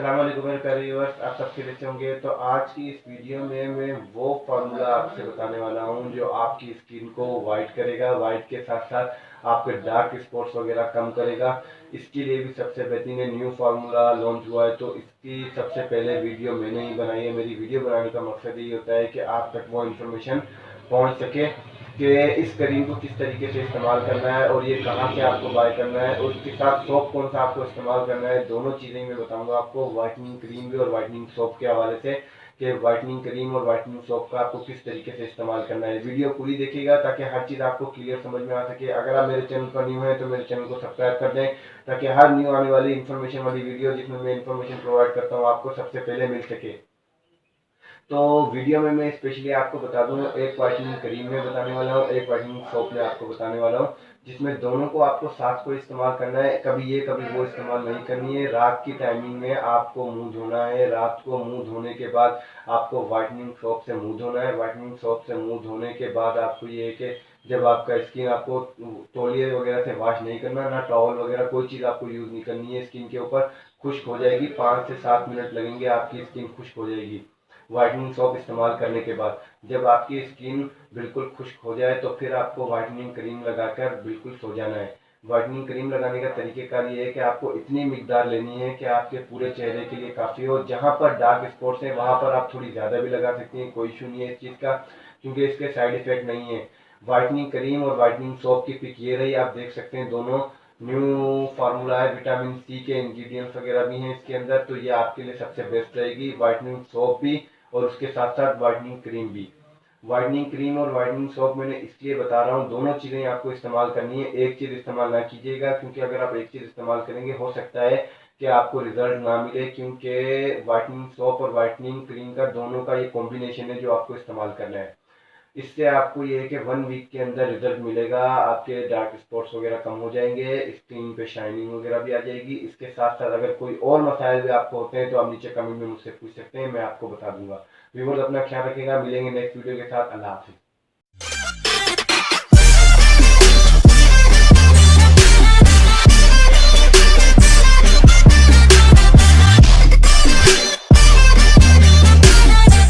अस्सलाम वालेकुम मेरे प्यारे व्यूअर्स, आप सब खैरियत से होंगे। तो आज की इस वीडियो में मैं वो फार्मूला आपसे बताने वाला हूँ जो आपकी स्किन को वाइट करेगा, वाइट के साथ साथ आपके डार्क स्पॉट्स वगैरह कम करेगा। इसके लिए भी सबसे बेहतरीन न्यू फार्मूला लॉन्च हुआ है, तो इसकी सबसे पहले वीडियो मैंने ही बनाई है। मेरी वीडियो बनाने का मकसद यही होता है कि आप तक वो इन्फॉर्मेशन पहुँच सके कि इस क्रीम को किस तरीके से इस्तेमाल करना है और ये कहाँ से आपको बाय करना है और इसके साथ सोप कौन सा आपको इस्तेमाल करना है। दोनों चीज़ें मैं बताऊंगा आपको, व्हाइटनिंग क्रीम भी और व्हाइटनिंग सोप के हवाले से कि व्हाइटनिंग क्रीम और व्हाइटनिंग सोप का आपको किस तरीके से इस्तेमाल करना है। वीडियो पूरी देखिएगा ताकि हर चीज़ आपको क्लियर समझ में आ सके। अगर आप मेरे चैनल पर न्यू हैं तो मेरे चैनल को सब्सक्राइब कर दें ताकि हर न्यू आने वाली इन्फॉर्मेशन वाली वीडियो जिसमें मैं इन्फॉर्मेशन प्रोवाइड करता हूँ आपको सबसे पहले मिल सके। तो वीडियो में मैं स्पेशली आपको बता दूं, एक व्हाइटनिंग क्रीम में बताने वाला हूँ, एक व्हाइटनिंग सोप में आपको बताने वाला हूँ, जिसमें दोनों को आपको साथ को इस्तेमाल करना है। कभी ये कभी वो इस्तेमाल नहीं करनी है। रात की टाइमिंग में आपको मुंह धोना है। रात को मुंह धोने के बाद आपको व्हाइटनिंग सोप से मुंह धोना है। व्हाइटनिंग सोप से मुंह धोने के बाद आपको ये है कि जब आपका स्किन, आपको तौलिए वगैरह से वॉश नहीं करना, ना टॉवल वगैरह कोई चीज़ आपको यूज़ नहीं करनी है। स्किन के ऊपर खुश्क हो जाएगी, 5 से 7 मिनट लगेंगे, आपकी स्किन खुश्क हो जाएगी। व्हाइटनिंग सोप इस्तेमाल करने के बाद जब आपकी स्किन बिल्कुल खुश्क हो जाए तो फिर आपको व्हाइटनिंग क्रीम लगाकर बिल्कुल सो जाना है। व्हाइटनिंग क्रीम लगाने का तरीकेकार ये है कि आपको इतनी मिकदार लेनी है कि आपके पूरे चेहरे के लिए काफ़ी हो। जहाँ पर डार्क स्पॉट्स हैं वहाँ पर आप थोड़ी ज़्यादा भी लगा सकती हैं, कोई इशू नहीं है इस चीज़ का, क्योंकि इसके साइड इफेक्ट नहीं है। व्हाइटनिंग क्रीम और व्हाइटनिंग सोप की पिक ये रही, आप देख सकते हैं दोनों न्यू फार्मूला है। विटामिन सी के इंग्रेडिएंट्स वगैरह भी हैं इसके अंदर, तो ये आपके लिए सबसे बेस्ट रहेगी, व्हाइटनिंग सोप भी और उसके साथ साथ व्हाइटनिंग क्रीम भी। व्हाइटनिंग क्रीम और व्हाइटनिंग सोप मैंने इसलिए बता रहा हूँ, दोनों चीज़ें आपको इस्तेमाल करनी है, एक चीज़ इस्तेमाल ना कीजिएगा, क्योंकि अगर आप एक चीज़ इस्तेमाल करेंगे हो सकता है कि आपको रिजल्ट ना मिले, क्योंकि व्हाइटनिंग सोप और व्हाइटनिंग क्रीम का दोनों का ये कॉम्बिनेशन है जो आपको इस्तेमाल करना है। इससे आपको ये है कि 1 वीक के अंदर रिजल्ट मिलेगा, आपके डार्क स्पॉट्स वगैरह कम हो जाएंगे, स्किन पे शाइनिंग वगैरह भी आ जाएगी। इसके साथ साथ अगर कोई और मसाइल भी आपको होते हैं तो आप नीचे कमेंट में मुझसे पूछ सकते हैं, मैं आपको बता दूंगा। व्यूअर्स अपना ख्याल रखिएगा, मिलेंगे नेक्स्ट वीडियो के साथ। अल्लाह हाफिज़।